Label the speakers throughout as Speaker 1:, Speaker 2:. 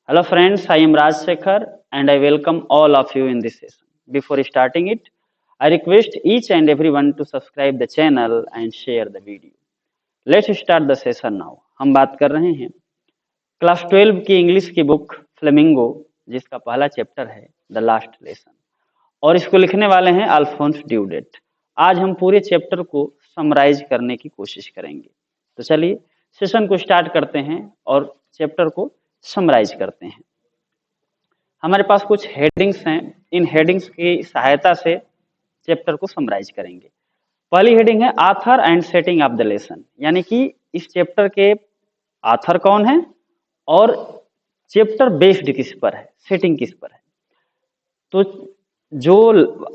Speaker 1: Hello friends, I am Raj Shekhar and I welcome all of you in this session. Before starting it, I request each and everyone to subscribe the channel and share the video. Let's start the session now. हम बात कर रहे हैं class 12 की English की book flamingo, जिसका पहला chapter है द लास्ट लेसन, और इसको लिखने वाले हैं अल्फोंस ड्यूडेट। आज हम पूरे चैप्टर को समराइज करने की कोशिश करेंगे। तो चलिए सेशन को स्टार्ट करते हैं और चैप्टर को समराइज करते हैं। हमारे पास कुछ हेडिंग्स हैं, इन हेडिंग्स की सहायता से चैप्टर को समराइज करेंगे। पहली हेडिंग है author and setting of the lesson, यानी कि इस चैप्टर के आथर कौन है और चैप्टर बेस्ड किस पर है, सेटिंग किस पर है। तो जो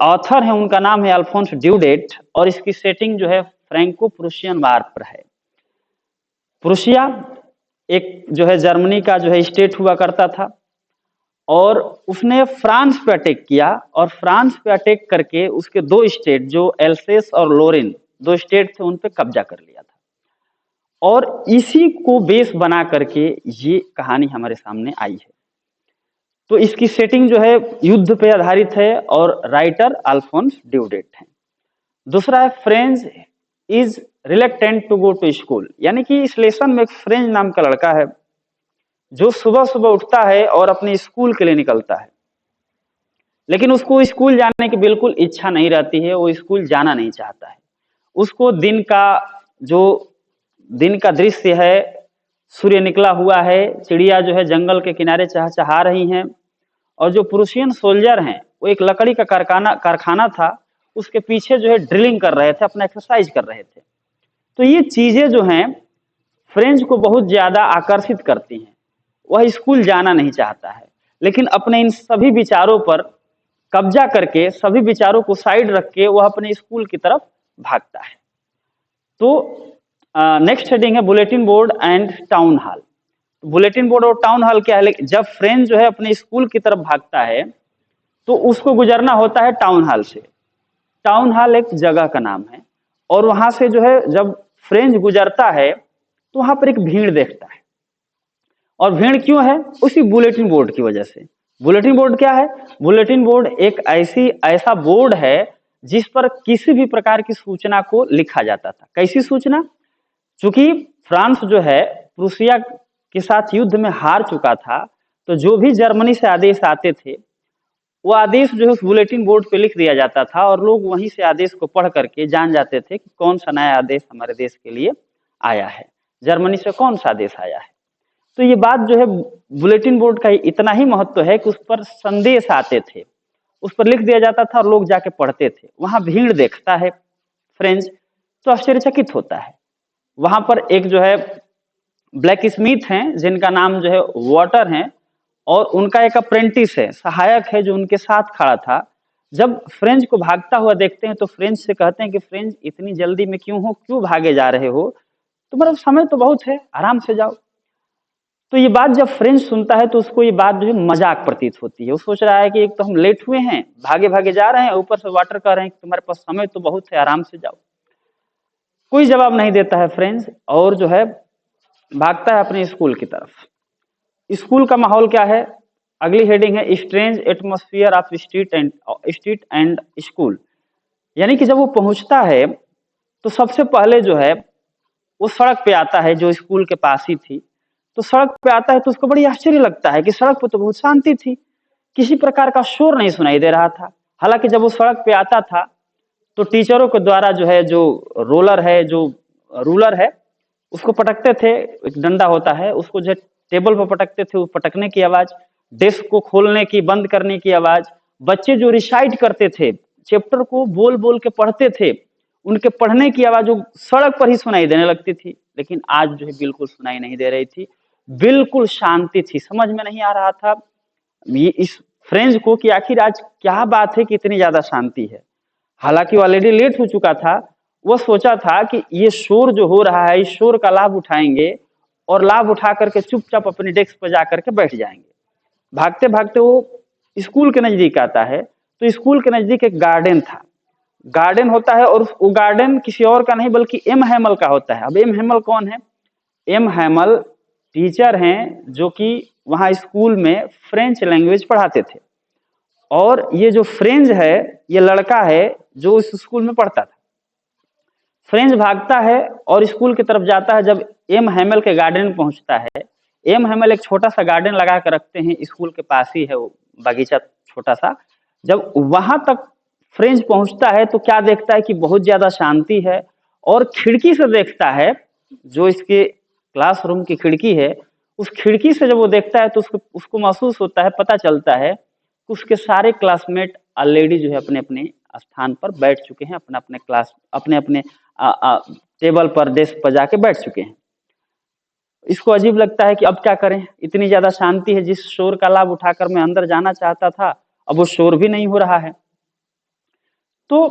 Speaker 1: ऑथर है उनका नाम है अल्फोंस ड्यूडेट और इसकी सेटिंग जो है फ्रैंको प्रूशियन वार पर है। प्रूशिया एक जो है जर्मनी का जो है स्टेट हुआ करता था और उसने फ्रांस पे अटैक किया और फ्रांस पे अटैक करके उसके दो स्टेट जो एल्सेस और लोरेन दो स्टेट थे उन पे कब्जा कर लिया था और इसी को बेस बना करके ये कहानी हमारे सामने आई है। तो इसकी सेटिंग जो है युद्ध पे आधारित है और राइटर अल्फोंस ड्यूडेट है। दूसरा है Franz is reluctant to go to school, यानी कि इस लेसन में एक फ्रेंच नाम का लड़का है जो सुबह सुबह उठता है और अपने स्कूल के लिए निकलता है, लेकिन उसको स्कूल जाने की बिल्कुल इच्छा नहीं रहती है, वो स्कूल जाना नहीं चाहता है। उसको दिन का दृश्य है, सूर्य निकला हुआ है, चिड़िया जो है जंगल के किनारे चहचहा रही हैं और जो प्रूशियन सोल्जर हैं वो एक लकड़ी का कारखाना था, उसके पीछे जो है ड्रिलिंग कर रहे थे, अपना एक्सरसाइज कर रहे थे। तो ये चीजें जो हैं फ्रेंच को बहुत ज्यादा आकर्षित करती हैं। वह स्कूल जाना नहीं चाहता है, लेकिन अपने इन सभी विचारों पर कब्जा करके, सभी विचारों को साइड रख के वह अपने स्कूल की तरफ भागता है। तो नेक्स्ट हेडिंग है bulletin board and town hall. Bulletin board और टाउन हॉल क्या है? जब फ्रेंच जो है अपने स्कूल की तरफ भागता है तो उसको गुजरना होता है टाउन हॉल से। टाउन हॉल एक जगह का नाम है और वहां से जो है जब फ्रेंच गुजरता है तो वहां पर एक भीड़ देखता है, और भीड़ क्यों है? उसी बुलेटिन बोर्ड की वजह से। बुलेटिन बोर्ड क्या है? बुलेटिन बोर्ड एक ऐसा बोर्ड है जिस पर किसी भी प्रकार की सूचना को लिखा जाता था। कैसी सूचना? चूंकि फ्रांस जो है प्रूसिया के साथ युद्ध में हार चुका था, तो जो भी जर्मनी से आदेश आते थे वो आदेश जो है उस बुलेटिन बोर्ड पे लिख दिया जाता था और लोग वहीं से आदेश को पढ़ करके जान जाते थे कि कौन सा नया आदेश हमारे देश के लिए आया है, जर्मनी से कौन सा आदेश आया है। तो ये बात जो है बुलेटिन बोर्ड का इतना ही महत्व है कि उस पर संदेश आते थे, उस पर लिख दिया जाता था और लोग जाके पढ़ते थे। वहां भीड़ देखता है फ्रेंच तो आश्चर्यचकित होता है। वहां पर एक जो है ब्लैक स्मिथ हैं जिनका नाम जो है वाटर है और उनका एक अप्रेंटिस है, सहायक है, जो उनके साथ खड़ा था। जब फ्रेंच को भागता हुआ देखते हैं तो फ्रेंच से कहते हैं कि फ्रेंच इतनी जल्दी में क्यों हो, क्यों भागे जा रहे हो, तुम्हारा समय तो बहुत है, आराम से जाओ। तो ये बात जब फ्रेंच सुनता है तो उसको ये बात जो है मजाक प्रतीत होती है। वो सोच रहा है कि एक तो हम लेट हुए हैं, भागे भागे जा रहे हैं, ऊपर से वाटर कह रहे हैं कि तुम्हारे पास समय तो बहुत है, आराम से जाओ। कोई जवाब नहीं देता है फ्रेंच और जो है भागता है अपने स्कूल की तरफ। स्कूल का माहौल क्या है? अगली हेडिंग है strange atmosphere of street and school, यानी कि जब वो पहुंचता है तो सबसे पहले जो है वो सड़क पे आता है जो स्कूल के पास ही थी। तो सड़क पे आता है तो उसको बड़ी आश्चर्य लगता है कि सड़क पे तो बहुत शांति थी, किसी प्रकार का शोर नहीं सुनाई दे रहा था। हालांकि जब वो सड़क पे आता था तो टीचरों के द्वारा जो है जो रूलर है उसको पटकते थे, एक डंडा होता है उसको जो टेबल पर पटकते थे, वो पटकने की आवाज, डेस्क को खोलने की बंद करने की आवाज, बच्चे जो रिसाइट करते थे, चैप्टर को बोल बोल के पढ़ते थे, उनके पढ़ने की आवाज वो सड़क पर ही सुनाई देने लगती थी। लेकिन आज जो है बिल्कुल सुनाई नहीं दे रही थी, बिल्कुल शांति थी। समझ में नहीं आ रहा था ये इस फ्रेंच को कि आखिर आज क्या बात है कि इतनी ज्यादा शांति है। हालांकि वो ऑलरेडी लेट हो चुका था, वो सोचा था कि ये शोर जो हो रहा है इस शोर का लाभ उठाएंगे और लाभ उठा करके चुपचाप अपनी डेस्क पर जा करके बैठ जाएंगे। भागते भागते वो स्कूल के नजदीक आता है तो स्कूल के नजदीक एक गार्डन था। गार्डन होता है और वो गार्डन किसी और का नहीं बल्कि एम हैमल का होता है। अब एम हैमल कौन है? एम हैमल टीचर हैं जो कि वहाँ स्कूल में फ्रेंच लैंग्वेज पढ़ाते थे। और ये जो फ्रेंच है, ये लड़का है जो उस स्कूल में पढ़ता था। फ्रेंच भागता है और स्कूल की तरफ जाता है। जब एम हैमल के गार्डन में पहुंचता है, एम हैमल एक छोटा सा गार्डन लगा कर रखते हैं, स्कूल के पास ही है वो बगीचा छोटा सा। जब वहां तक फ्रेंच पहुंचता है तो क्या देखता है कि बहुत ज्यादा शांति है, और खिड़की से देखता है, जो इसके क्लासरूम की खिड़की है, उस खिड़की से जब वो देखता है तो उसको उसको महसूस होता है, पता चलता है कि उसके सारे क्लासमेट ऑलरेडी जो है अपने अपने स्थान पर बैठ चुके हैं, अपने अपने क्लास अपने अपने टेबल पर, डेस्क पर जाके बैठ चुके हैं। इसको अजीब लगता है कि अब क्या करें, इतनी ज्यादा शांति है, जिस शोर का लाभ उठाकर मैं अंदर जाना चाहता था अब वो शोर भी नहीं हो रहा है। तो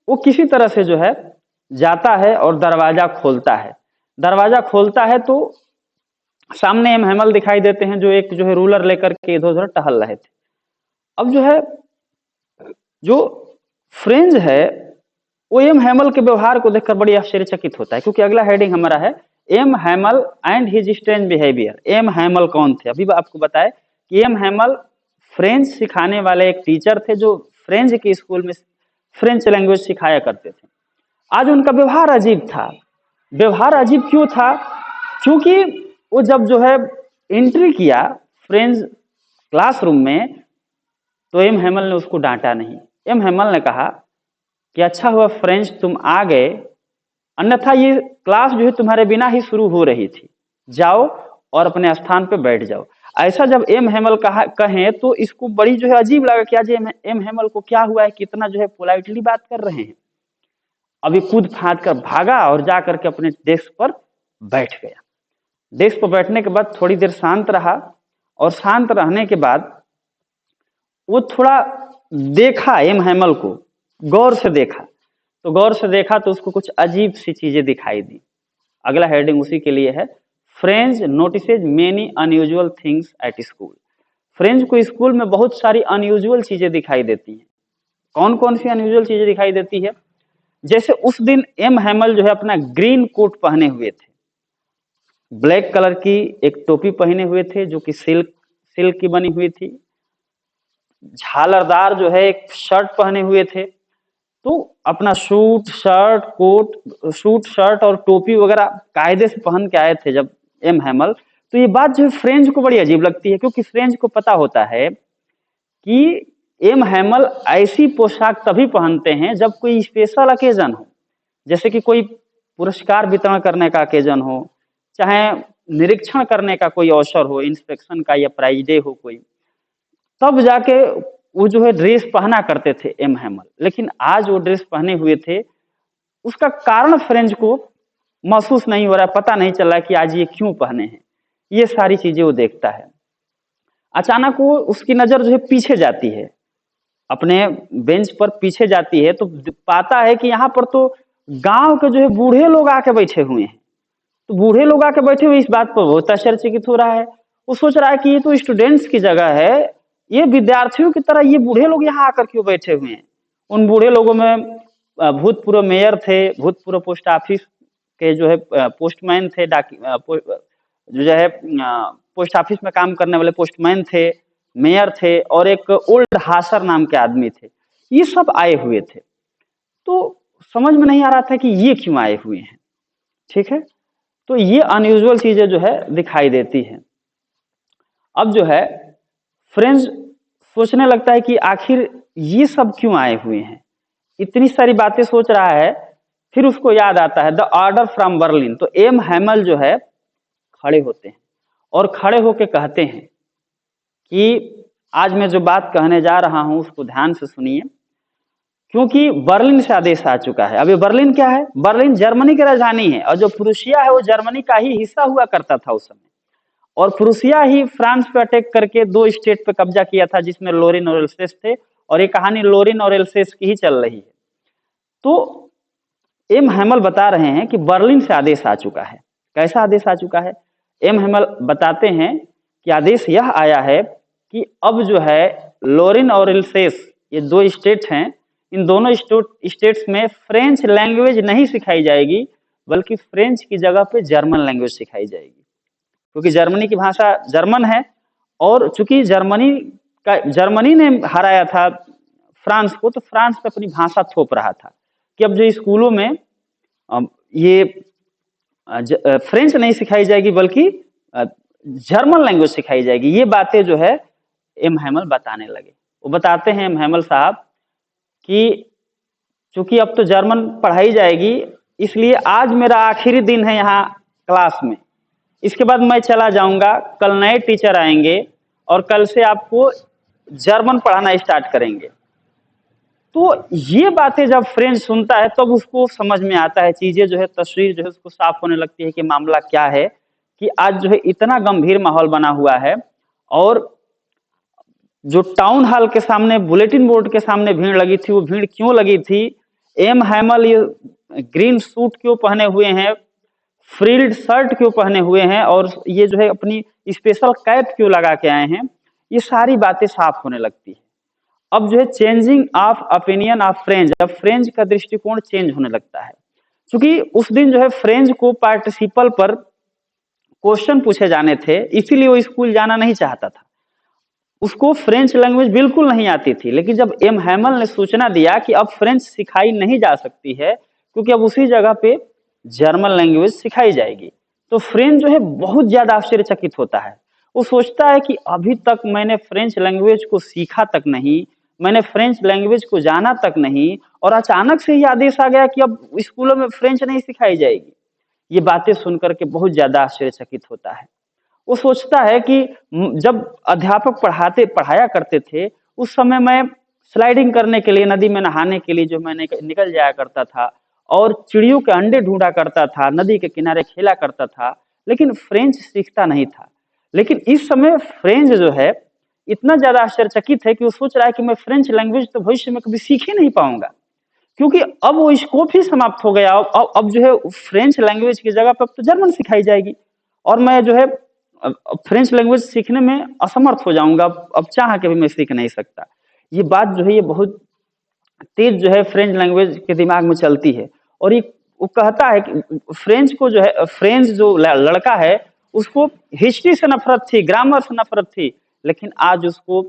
Speaker 1: वो किसी तरह से जो है जाता है और दरवाजा खोलता है। दरवाजा खोलता है तो सामने एम हैमल दिखाई देते हैं, जो एक जो है रूलर लेकर के इधर उधर टहल रहे थे। अब जो है जो फ्रेंच है वो एम हैमल के व्यवहार को देखकर बड़ी आश्चर्यचकित होता है, क्योंकि अगला हेडिंग हमारा है M Hamel and his strange behaviour. M Hamel कौन थे? अभी आपको बताए कि एम हैमल फ्रेंच सिखाने वाले एक टीचर थे, जो फ्रेंच के स्कूल में फ्रेंच लैंग्वेज सिखाया करते थे। आज उनका व्यवहार अजीब था। व्यवहार अजीब क्यों था? क्योंकि वो जब जो है एंट्री किया फ्रेंच क्लासरूम में, तो एम हैमल ने उसको डांटा नहीं। एम हैमल ने कहा कि अच्छा हुआ फ्रेंच तुम आ गए, अन्यथा ये क्लास जो है तुम्हारे बिना ही शुरू हो रही थी। जाओ और अपने स्थान पे बैठ जाओ। ऐसा जब एम हैमल कहें तो इसको बड़ी जो है अजीब लगा कि आज एम हैमल को क्या हुआ है, कितना जो है पोलाइटली बात कर रहे हैं। अभी कूद फांद कर भागा और जा करके अपने डेस्क पर बैठ गया। डेस्क पर बैठने के बाद थोड़ी देर शांत रहा, और शांत रहने के बाद वो थोड़ा देखा, एम हैमल को गौर से देखा। तो गौर से देखा तो उसको कुछ अजीब सी चीजें दिखाई दी। अगला हेडिंग उसी के लिए है, French notices many unusual things at school. French को स्कूल में बहुत सारी अनयूजुअल चीजें दिखाई देती हैं। कौन कौन सी अनयूजुअल चीजें दिखाई देती है? जैसे उस दिन एम हैमल जो है अपना ग्रीन कोट पहने हुए थे, ब्लैक कलर की एक टोपी पहने हुए थे जो कि सिल्क सिल्क की बनी हुई थी, झालरदार जो है एक शर्ट पहने हुए थे। तो अपना सूट शर्ट और टोपी वगैरह कायदे से पहन के आए थे जब एम हैमल। तो ये बात जो है फ्रेंच को बड़ी अजीब लगती है, क्योंकि फ्रेंच को पता होता है कि एम हैमल ऐसी पोशाक तभी पहनते हैं जब कोई स्पेशल अकेजन हो, जैसे कि कोई पुरस्कार वितरण करने का अकेजन हो, चाहे निरीक्षण करने का कोई अवसर हो, इंस्पेक्शन का या प्राइज डे हो कोई, तब जाके वो जो है ड्रेस पहना करते थे एम हैमल। लेकिन आज वो ड्रेस पहने हुए थे, उसका कारण फ्रेंच को महसूस नहीं हो रहा है, पता नहीं चल रहा कि आज ये क्यों पहने हैं। ये सारी चीजें वो देखता है। अचानक वो उसकी नजर जो है पीछे जाती है, अपने बेंच पर पीछे जाती है, तो पाता है कि यहाँ पर तो गांव के जो है बूढ़े लोग आके बैठे हुए हैं। तो बूढ़े लोग आके बैठे हुए इस बात पर बहुत आश्चर्यचकित हो रहा है। वो सोच रहा है कि ये तो स्टूडेंट्स की जगह है, ये विद्यार्थियों की तरह ये बूढ़े लोग यहाँ आकर क्यों बैठे हुए हैं। उन बूढ़े लोगों में भूतपूर्व मेयर थे, भूतपूर्व पोस्ट ऑफिस के जो है पोस्टमैन थे, जो है पोस्ट ऑफिस में काम करने वाले पोस्टमैन थे, मेयर थे, और एक ओल्ड हासर नाम के आदमी थे। ये सब आए हुए थे। तो समझ में नहीं आ रहा था कि ये क्यों आए हुए हैं। ठीक है, तो ये अनयूजुअल चीजें जो है दिखाई देती हैं। अब जो है फ्रेंच सोचने लगता है कि आखिर ये सब क्यों आए हुए हैं, इतनी सारी बातें सोच रहा है। फिर उसको याद आता है द ऑर्डर फ्रॉम बर्लिन। तो एम हैमल जो है खड़े होते हैं और खड़े होके कहते हैं कि आज मैं जो बात कहने जा रहा हूं उसको ध्यान से सुनिए, क्योंकि बर्लिन से आदेश आ चुका है। अब ये बर्लिन क्या है? बर्लिन जर्मनी की राजधानी है, और जो प्रूसिया है वो जर्मनी का ही हिस्सा हुआ करता था उस समय। और प्रूसिया ही फ्रांस पे अटैक करके 2 स्टेट पे कब्जा किया था, जिसमें लोरिन और एल्सेस थे, और ये कहानी लोरिन और एल्सेस की ही चल रही है। तो एम हैमल बता रहे हैं कि बर्लिन से आदेश आ चुका है। कैसा आदेश आ चुका है? एम हैमल बताते हैं कि आदेश यह आया है कि अब जो है लोरिन और एल्सेस, ये 2 स्टेट हैं, इन दोनों स्टेट्स में फ्रेंच लैंग्वेज नहीं सिखाई जाएगी, बल्कि फ्रेंच की जगह पे जर्मन लैंग्वेज सिखाई जाएगी, क्योंकि जर्मनी की भाषा जर्मन है और चूंकि जर्मनी ने हराया था फ्रांस को, तो फ्रांस पे अपनी भाषा थोप रहा था कि अब जो स्कूलों में ये फ्रेंच नहीं सिखाई जाएगी बल्कि जर्मन लैंग्वेज सिखाई जाएगी। ये बातें जो है एम हैमल बताने लगे। वो बताते हैं एम हैमल साहब कि चूंकि अब तो जर्मन पढ़ाई जाएगी, इसलिए आज मेरा आखिरी दिन है यहाँ क्लास में, इसके बाद मैं चला जाऊंगा, कल नए टीचर आएंगे और कल से आपको जर्मन पढ़ाना स्टार्ट करेंगे। तो ये बातें जब फ्रेंच सुनता है तब उसको समझ में आता है, चीजें जो है, तस्वीर जो है उसको साफ होने लगती है कि मामला क्या है, कि आज जो है इतना गंभीर माहौल बना हुआ है। और जो टाउन हॉल के सामने, बुलेटिन बोर्ड के सामने भीड़ लगी थी, वो भीड़ क्यों लगी थी? एम हैमल ये ग्रीन सूट क्यों पहने हुए हैं, फ्रिल्ड शर्ट क्यों पहने हुए हैं, और ये जो है अपनी स्पेशल कैप क्यों लगा के आए हैं, ये सारी बातें साफ होने लगती है। अब जो है changing of opinion of French, अब फ्रेंच का दृष्टिकोण चेंज होने लगता है। क्योंकि उस दिन जो है फ्रेंच को पार्टिसिपल पर क्वेश्चन पूछे जाने थे, इसीलिए वो स्कूल जाना नहीं चाहता था। उसको फ्रेंच लैंग्वेज बिल्कुल नहीं आती थी। लेकिन जब एम हैमल ने सूचना दिया कि अब फ्रेंच सिखाई नहीं जा सकती है क्योंकि अब उसी जगह पे जर्मन लैंग्वेज सिखाई जाएगी, तो फ्रेंच जो है बहुत ज्यादा आश्चर्यचकित होता है। वो सोचता है कि अभी तक मैंने फ्रेंच लैंग्वेज को सीखा तक नहीं, मैंने फ्रेंच लैंग्वेज को जाना तक नहीं, और अचानक से ही आदेश आ गया कि अब स्कूलों में फ्रेंच नहीं सिखाई जाएगी। ये बातें सुनकर के बहुत ज्यादा आश्चर्यचकित होता है। वो सोचता है कि जब अध्यापक पढ़ाया करते थे, उस समय मैं स्लाइडिंग करने के लिए, नदी में नहाने के लिए जो मैं निकल जाया करता था, और चिड़ियों के अंडे ढूंढा करता था, नदी के किनारे खेला करता था, लेकिन फ्रेंच सीखता नहीं था। लेकिन इस समय फ्रेंच जो है इतना ज्यादा आश्चर्यचकित है कि वो सोच रहा है कि मैं फ्रेंच लैंग्वेज तो भविष्य में कभी सीख ही नहीं पाऊंगा, क्योंकि अब वो स्कोप ही समाप्त हो गया। अब जो है फ्रेंच लैंग्वेज की जगह पर अब तो जर्मन सिखाई जाएगी, और मैं जो है फ्रेंच लैंग्वेज सीखने में असमर्थ हो जाऊंगा, अब चाह के भी मैं सीख नहीं सकता। ये बात जो है ये बहुत तेज जो है फ्रेंच लैंग्वेज के दिमाग में चलती है। और ये वो कहता है कि फ्रेंच को जो है, फ्रेंच जो लड़का है उसको हिस्ट्री से नफरत थी, ग्रामर से नफरत थी, लेकिन आज उसको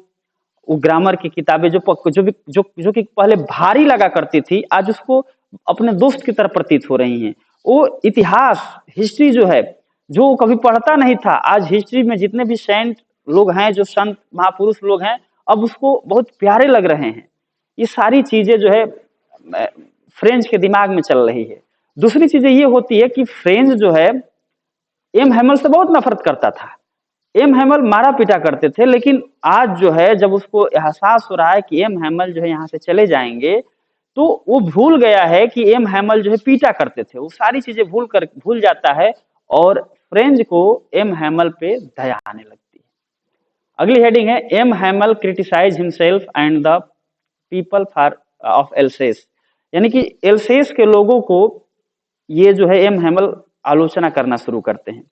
Speaker 1: वो ग्रामर की किताबें जो कि पहले भारी लगा करती थी, आज उसको अपने दोस्त की तरह प्रतीत हो रही हैं। वो इतिहास, हिस्ट्री जो है, जो वो कभी पढ़ता नहीं था, आज हिस्ट्री में जितने भी सेंट लोग हैं, जो संत महापुरुष लोग हैं, अब उसको बहुत प्यारे लग रहे हैं। ये सारी चीजें जो है फ्रेंच के दिमाग में चल रही है। दूसरी चीजें ये होती है कि फ्रेंच जो है एम हैमल से बहुत नफरत करता था, एम हैमल मारा पीटा करते थे, लेकिन आज जो है जब उसको एहसास हो रहा है कि एम हैमल जो है यहाँ से चले जाएंगे, तो वो भूल गया है कि एम हैमल जो है पीटा करते थे, वो सारी चीजें भूल जाता है, और फ्रेंच को एम हैमल पे दया आने लगती है। अगली हेडिंग है M Hamel criticise himself and the people for of Alsace, यानी कि एल्सेस के लोगों को ये जो है एम हैमल आलोचना करना शुरू करते हैं।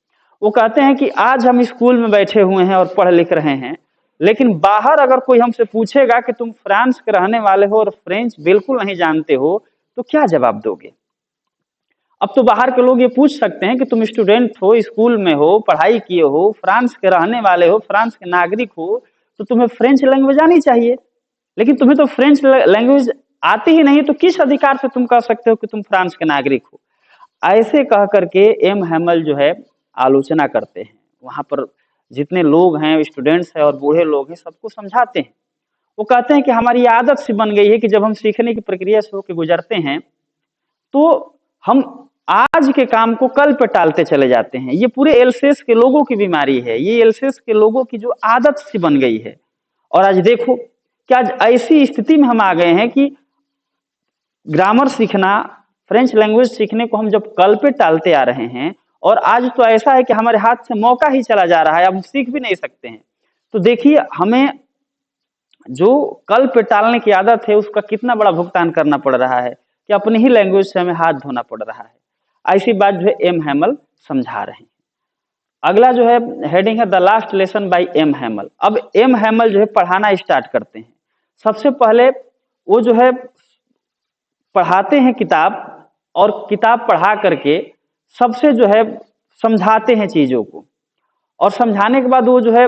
Speaker 1: वो कहते हैं कि आज हम स्कूल में बैठे हुए हैं और पढ़ लिख रहे हैं, लेकिन बाहर अगर कोई हमसे पूछेगा कि तुम फ्रांस के रहने वाले हो और फ्रेंच बिल्कुल नहीं जानते हो, तो क्या जवाब दोगे? अब तो बाहर के लोग ये पूछ सकते हैं कि तुम स्टूडेंट हो, स्कूल में हो, पढ़ाई किए हो, फ्रांस के रहने वाले हो, फ्रांस के नागरिक हो, तो तुम्हें फ्रेंच लैंग्वेज आनी चाहिए, लेकिन तुम्हें तो फ्रेंच लैंग्वेज आती ही नहीं, तो किस अधिकार से तुम कह सकते हो कि तुम फ्रांस के नागरिक हो? ऐसे कह करके एम हैमल जो है आलोचना करते हैं। वहां पर जितने लोग हैं, स्टूडेंट्स हैं और बूढ़े लोग हैं, सबको समझाते हैं। वो कहते हैं कि हमारी आदत सी बन गई है कि जब हम सीखने की प्रक्रिया से होकर गुजरते हैं, तो हम आज के काम को कल पे टालते चले जाते हैं। ये पूरे एल्सेस के लोगों की बीमारी है, ये एल्सेस के लोगों की जो आदत सी बन गई है। और आज देखो क्या ऐसी स्थिति में हम आ गए हैं कि ग्रामर सीखना, फ्रेंच लैंग्वेज सीखने को हम जब कल पे टालते आ रहे हैं, और आज तो ऐसा है कि हमारे हाथ से मौका ही चला जा रहा है, अब हम सीख भी नहीं सकते हैं। तो देखिए हमें जो कल पे टालने की आदत है उसका कितना बड़ा भुगतान करना पड़ रहा है, कि अपनी ही लैंग्वेज से हमें हाथ धोना पड़ रहा है। ऐसी बात जो है एम हैमल समझा रहे हैं। अगला जो है हेडिंग है the last lesson by M Hamel. अब एम हैमल जो है पढ़ाना स्टार्ट करते हैं। सबसे पहले वो जो है पढ़ाते हैं किताब, और किताब पढ़ा करके सबसे जो है समझाते हैं चीजों को, और समझाने के बाद वो जो है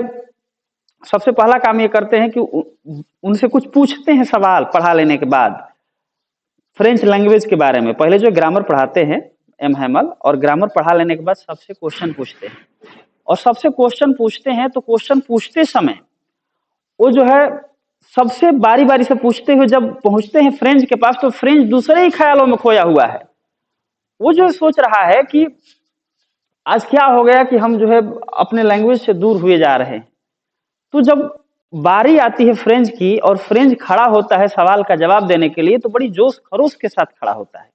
Speaker 1: सबसे पहला काम ये करते हैं कि उनसे कुछ पूछते हैं सवाल पढ़ा लेने के बाद फ्रेंच लैंग्वेज के बारे में। पहले जो ग्रामर पढ़ाते हैं एम हैमल, और ग्रामर पढ़ा लेने के बाद सबसे क्वेश्चन पूछते हैं। और सबसे क्वेश्चन पूछते हैं तो क्वेश्चन पूछते समय वो जो है सबसे बारी बारी से पूछते हुए जब पहुंचते हैं फ्रेंच के पास, तो फ्रेंच दूसरे ही ख्यालों में खोया हुआ है। वो जो सोच रहा है कि आज क्या हो गया कि हम जो है अपने लैंग्वेज से दूर हुए जा रहे हैं। तो जब बारी आती है फ्रेंच की और फ्रेंच खड़ा होता है सवाल का जवाब देने के लिए, तो बड़ी जोश खरोश के साथ खड़ा होता है।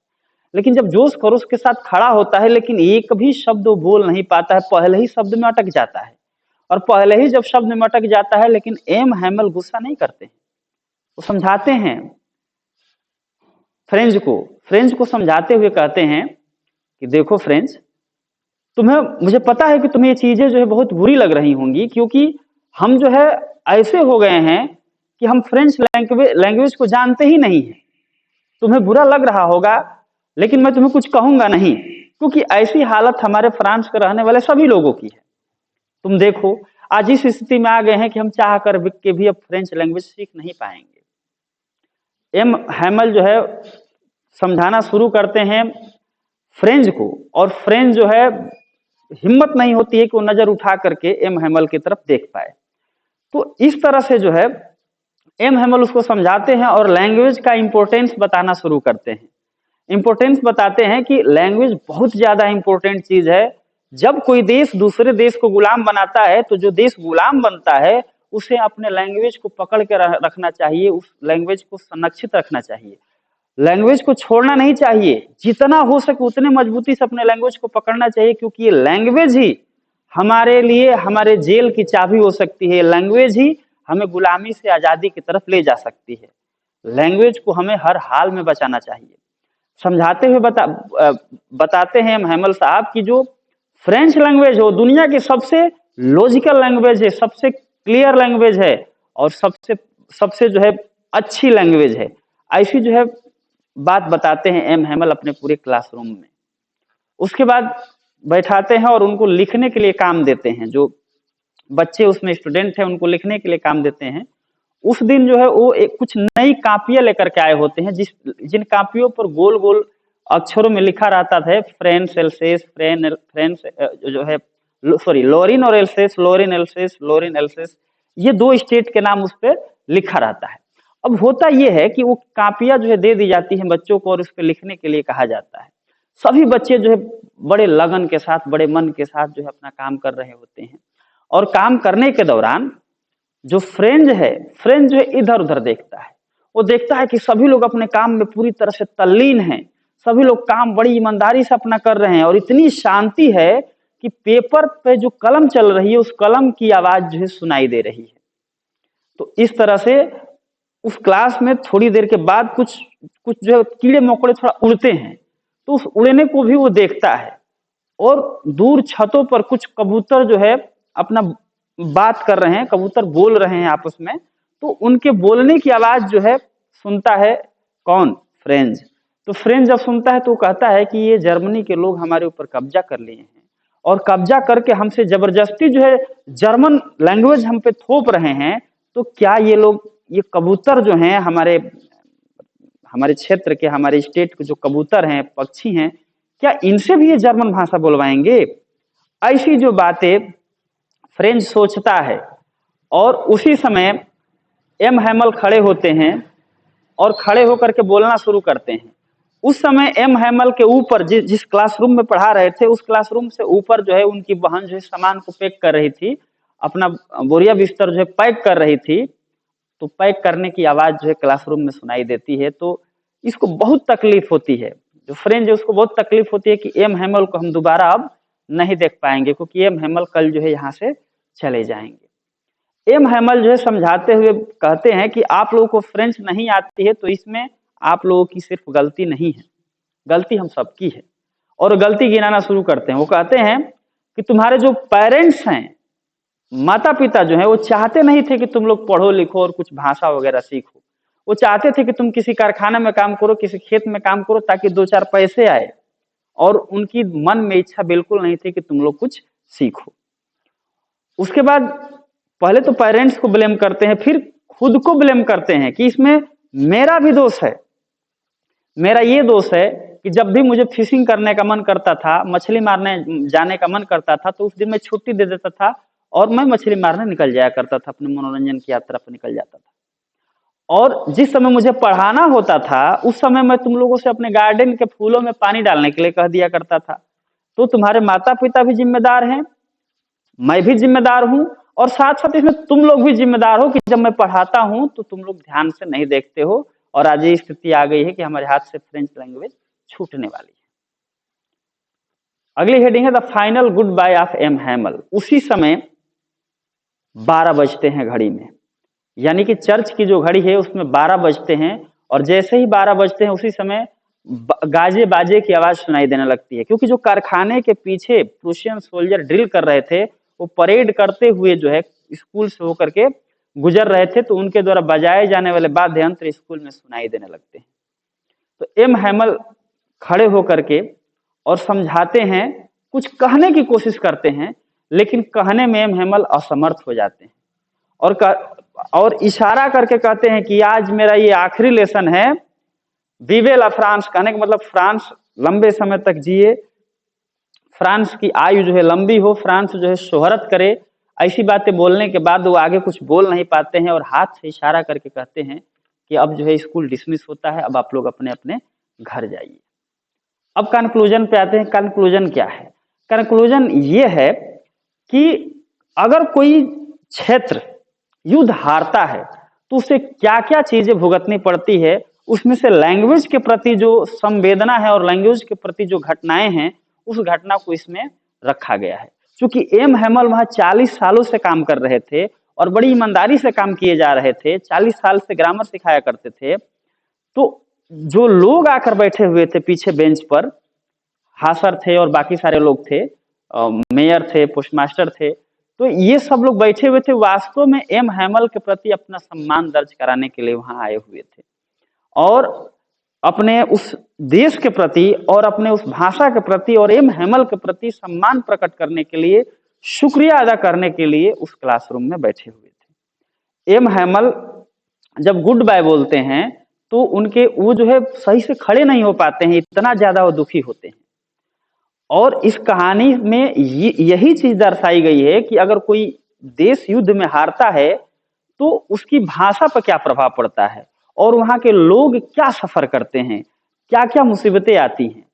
Speaker 1: लेकिन जब जोश खरोश के साथ खड़ा होता है लेकिन एक भी शब्द वो बोल नहीं पाता है, पहले ही शब्द में अटक जाता है। और पहले ही जब शब्द में अटक जाता है, लेकिन एम हैमल गुस्सा नहीं करते हैं, वो समझाते हैं फ्रेंच को समझाते हुए कहते हैं कि देखो फ्रेंच, तुम्हें, मुझे पता है कि तुम्हें ये चीजें जो है बहुत बुरी लग रही होंगी, क्योंकि हम जो है ऐसे हो गए हैं कि हम फ्रेंच लैंग्वेज को जानते ही नहीं है। तुम्हें बुरा लग रहा होगा, लेकिन मैं तुम्हें कुछ कहूंगा नहीं, क्योंकि ऐसी हालत हमारे फ्रांस के रहने वाले सभी लोगों की है। तुम देखो आज इस स्थिति में आ गए हैं कि हम चाह कर के भी अब फ्रेंच लैंग्वेज सीख नहीं पाएंगे। एम हैमल जो है समझाना शुरू करते हैं फ्रेंच को, और फ्रेंच जो है हिम्मत नहीं होती है कि वो नजर उठा करके एम हैमल की तरफ देख पाए। तो इस तरह से जो है एम हैमल उसको समझाते हैं और लैंग्वेज का इंपॉर्टेंस बताना शुरू करते हैं। इंपॉर्टेंस बताते हैं कि लैंग्वेज बहुत ज्यादा इंपॉर्टेंट चीज है। जब कोई देश दूसरे देश को गुलाम बनाता है, तो जो देश गुलाम बनता है उसे अपने लैंग्वेज को पकड़ के रखना चाहिए, उस लैंग्वेज को संरक्षित रखना चाहिए, लैंग्वेज को छोड़ना नहीं चाहिए। जितना हो सके उतने मजबूती से अपने लैंग्वेज को पकड़ना चाहिए, क्योंकि ये लैंग्वेज ही हमारे लिए हमारे जेल की चाबी हो सकती है। लैंग्वेज ही हमें गुलामी से आजादी की तरफ ले जा सकती है। लैंग्वेज को हमें हर हाल में बचाना चाहिए। समझाते हुए बताते हैं हैमल साहब कि जो फ्रेंच लैंग्वेज हो दुनिया की सबसे लॉजिकल लैंग्वेज है, सबसे क्लियर लैंग्वेज है, और सबसे सबसे जो है अच्छी लैंग्वेज है। ऐसी जो है बात बताते हैं एम हैमल अपने पूरे क्लासरूम में। उसके बाद बैठाते हैं और उनको लिखने के लिए काम देते हैं। जो बच्चे उसमें स्टूडेंट हैं उनको लिखने के लिए काम देते हैं। उस दिन जो है वो कुछ नई कापियां लेकर के आए होते हैं, जिन कापियों पर गोल गोल अक्षरों में लिखा रहता था फ्रेंच एल्सेस, फ्रेंच जो है सॉरी लोरिन और एल्सेस, लोरिन एल्सेस, लोरिन एल्सेस, ये दो स्टेट के नाम उस पर लिखा रहता है। अब होता यह है कि वो कापियां जो है दे दी जाती हैं बच्चों को और उस पर लिखने के लिए कहा जाता है। सभी बच्चे जो है बड़े लगन के साथ, बड़े मन के साथ जो है अपना काम कर रहे होते हैं। और काम करने के दौरान जो फ्रेंच जो है इधर उधर देखता है। वो देखता है कि सभी लोग अपने काम में पूरी तरह से तल्लीन हैं, सभी लोग काम बड़ी ईमानदारी से अपना कर रहे हैं, और इतनी शांति है कि पेपर पे जो कलम चल रही है उस कलम की आवाज जो है सुनाई दे रही है। तो इस तरह से उस क्लास में थोड़ी देर के बाद कुछ कुछ जो है कीड़े मकोड़े थोड़ा उड़ते हैं, तो उस उड़ने को भी वो देखता है। और दूर छतों पर कुछ कबूतर जो है अपना बात कर रहे हैं, कबूतर बोल रहे हैं आपस में, तो उनके बोलने की आवाज जो है सुनता है कौन? फ्रेंच। तो फ्रेंच जब सुनता है तो वो कहता है कि ये जर्मनी के लोग हमारे ऊपर कब्जा कर लिए हैं, और कब्जा करके हमसे जबरदस्ती जो है जर्मन लैंग्वेज हम पे थोप रहे हैं। तो क्या ये लोग, ये कबूतर जो हैं हमारे क्षेत्र के, हमारे स्टेट के जो कबूतर हैं, पक्षी हैं, क्या इनसे भी ये जर्मन भाषा बोलवाएंगे? ऐसी जो बातें फ्रेंच सोचता है। और उसी समय एम हैमल खड़े होते हैं और खड़े होकर के बोलना शुरू करते हैं। उस समय एम हैमल के ऊपर जिस क्लासरूम में पढ़ा रहे थे, उस क्लासरूम से ऊपर जो है उनकी बहन जो है सामान को पैक कर रही थी, अपना बोरिया बिस्तर जो है पैक कर रही थी। तो पैक करने की आवाज जो है क्लासरूम में सुनाई देती है। तो इसको बहुत तकलीफ होती है, जो फ्रेंच है उसको बहुत तकलीफ होती है कि एम हैमल को हम दोबारा अब नहीं देख पाएंगे, क्योंकि एम हैमल कल जो है यहाँ से चले जाएंगे। एम हैमल जो है समझाते हुए कहते हैं कि आप लोगों को फ्रेंच नहीं आती है तो इसमें आप लोगों की सिर्फ गलती नहीं है, गलती हम सबकी है। और गलती गिनाना शुरू करते हैं। वो कहते हैं कि तुम्हारे जो पेरेंट्स हैं, माता पिता जो है, वो चाहते नहीं थे कि तुम लोग पढ़ो लिखो और कुछ भाषा वगैरह सीखो। वो चाहते थे कि तुम किसी कारखाना में काम करो, किसी खेत में काम करो, ताकि दो चार पैसे आए। और उनकी मन में इच्छा बिल्कुल नहीं थी कि तुम लोग कुछ सीखो। उसके बाद पहले तो पेरेंट्स को ब्लेम करते हैं, फिर खुद को ब्लेम करते हैं कि इसमें मेरा भी दोष है। मेरा ये दोष है कि जब भी मुझे फिशिंग करने का मन करता था, मछली मारने जाने का मन करता था, तो उस दिन मैं छुट्टी दे देता था और मैं मछली मारने निकल जाया करता था, अपने मनोरंजन की यात्रा पर निकल जाता था। और जिस समय मुझे पढ़ाना होता था, उस समय मैं तुम लोगों से अपने गार्डन के फूलों में पानी डालने के लिए कह दिया करता था। तो तुम्हारे माता पिता भी जिम्मेदार हैं, मैं भी जिम्मेदार हूं, और साथ साथ इसमें तुम लोग भी जिम्मेदार हो कि जब मैं पढ़ाता हूं तो तुम लोग ध्यान से नहीं देखते हो, और आज ये स्थिति आ गई है कि हमारे हाथ से फ्रेंच लैंग्वेज छूटने वाली है। अगली हेडिंग है the final goodbye of M Hamel. उसी समय 12 बजते हैं घड़ी में, यानी कि चर्च की जो घड़ी है उसमें 12 बजते हैं, और जैसे ही 12 बजते हैं उसी समय गाजे बाजे की आवाज सुनाई देने लगती है, क्योंकि जो कारखाने के पीछे प्रूशियन सोल्जर ड्रिल कर रहे थे, वो परेड करते हुए जो है स्कूल से होकर के गुजर रहे थे, तो उनके द्वारा बजाए जाने वाले वाद्य यंत्र स्कूल में सुनाई देने लगते हैं। तो एम हैमल खड़े होकर के और समझाते हैं, कुछ कहने की कोशिश करते हैं, लेकिन कहने में एम हैमल असमर्थ हो जाते हैं, और इशारा करके कहते हैं कि आज मेरा ये आखिरी लेसन है, विवे ला फ्रांस। कहने का मतलब फ्रांस लंबे समय तक जिए, फ्रांस की आयु जो है लंबी हो, फ्रांस जो है शोहरत करे। ऐसी बातें बोलने के बाद वो आगे कुछ बोल नहीं पाते हैं और हाथ से इशारा करके कहते हैं कि अब जो है स्कूल डिसमिस होता है, अब आप लोग अपने अपने घर जाइए। अब कंक्लूजन पे आते हैं। कंक्लूजन क्या है? कंक्लूजन ये है कि अगर कोई क्षेत्र युद्ध हारता है तो उसे क्या क्या चीजें भुगतनी पड़ती है, उसमें से लैंग्वेज के प्रति जो संवेदना है और लैंग्वेज के प्रति जो घटनाएं हैं, उस घटना को इसमें रखा गया है। क्योंकि एम हैमल वहां 40 सालों से काम कर रहे थे और बड़ी ईमानदारी से काम किए जा रहे थे, 40 साल से ग्रामर सिखाया करते थे। तो जो लोग आकर बैठे हुए थे पीछे बेंच पर, हासर थे और बाकी सारे लोग थे, मेयर थे, पोस्टमास्टर थे, तो ये सब लोग बैठे हुए थे, वास्तव में एम हैमल के प्रति अपना सम्मान दर्ज कराने के लिए वहां आए हुए थे, और अपने उस देश के प्रति और अपने उस भाषा के प्रति और एम हैमल के प्रति सम्मान प्रकट करने के लिए, शुक्रिया अदा करने के लिए उस क्लासरूम में बैठे हुए थे। एम हैमल जब गुड बाय बोलते हैं तो उनके वो जो है सही से खड़े नहीं हो पाते हैं, इतना ज्यादा वो दुखी होते हैं। और इस कहानी में यही चीज दर्शाई गई है कि अगर कोई देश युद्ध में हारता है तो उसकी भाषा पर क्या प्रभाव पड़ता है और वहां के लोग क्या सफर करते हैं, क्या क्या मुसीबतें आती हैं।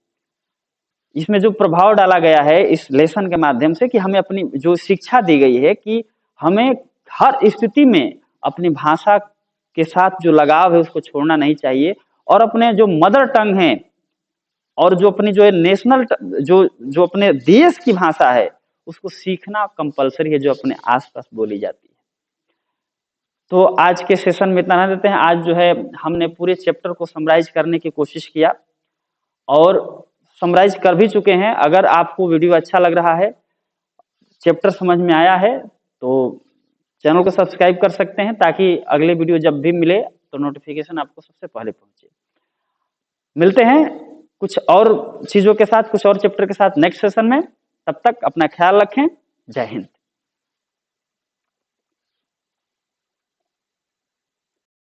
Speaker 1: इसमें जो प्रभाव डाला गया है इस लेसन के माध्यम से, कि हमें अपनी जो शिक्षा दी गई है कि हमें हर स्थिति में अपनी भाषा के साथ जो लगाव है उसको छोड़ना नहीं चाहिए, और अपने जो मदर टंग है और जो अपनी जो है नेशनल जो अपने देश की भाषा है उसको सीखना कंपलसरी है, जो अपने आसपास बोली जाती है। तो आज के सेशन में इतना देते हैं। आज जो है हमने पूरे चैप्टर को समराइज करने की कोशिश किया और समराइज कर भी चुके हैं। अगर आपको वीडियो अच्छा लग रहा है, चैप्टर समझ में आया है, तो चैनल को सब्सक्राइब कर सकते हैं, ताकि अगले वीडियो जब भी मिले तो नोटिफिकेशन आपको सबसे पहले पहुंचे। मिलते हैं कुछ और चीजों के साथ, कुछ और चैप्टर के साथ नेक्स्ट सेशन में। तब तक अपना ख्याल रखें। जय हिंद।